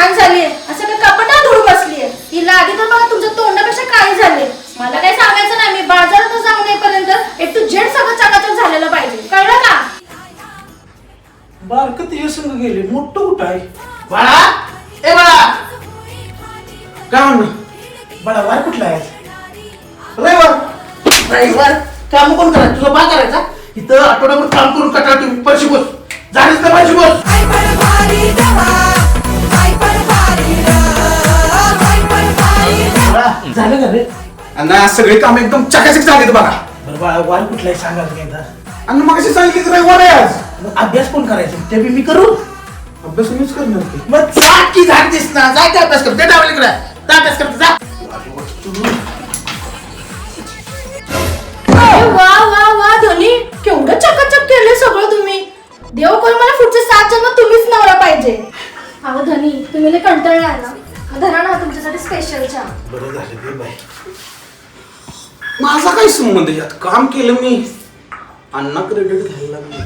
घाण झालीये, असं काय कपडा धुळून बसलीये. ही लादी तर बघा तुमच्या तोंडापेक्षा काळी झाले. मला काय सांगायचं नाही, मी बाजारात जाऊन येईपर्यंत ए टू झेड सगळं चकाचक झालेलं पाहिजे, कळलं का? बारकं ते संग गेले, मोठं कुठं आहे? बाळा, ए बाळा, काय म्हणणं? बाळा वार कुठला आहे? रविवार काम कोण करायचं? तुझा बा करायचा? इथं आठवड्याभर काम करून कंटाळा तुम्ही पैसे बोल झालीच ना पैसे बोल. झालं का रे? आणि सगळे काम एकदम चकाचक झाले बघा. बरं बाळा वार कुठला आहे सांगा तुम्ही एकदा. आणि मग अशी सांगितली की रविवार आहे आज. मग अभ्यास कोण करायचं? ते बी मी करू. अभ्यास मीच करणार की. मग जा की झाडतीस ना, जाय काय अभ्यास कर. ते डावली इकडे जा अभ्यास करते जा. वा वा वा धनी, केवढं चकाचक केलंय सगळं तुम्ही. देव करून मला पुढचे 7 जन्म तुम्हीच नवरा पाहिजे. अहो धनी, तुम्ही लय कंटाळला ना, धरा ना तुमच्यासाठी स्पेशल चहा. बरं झालं ते बाई. माझा काय संबंध यात? काम केलं मी, अण्णा क्रेडिट घ्यायला लागले.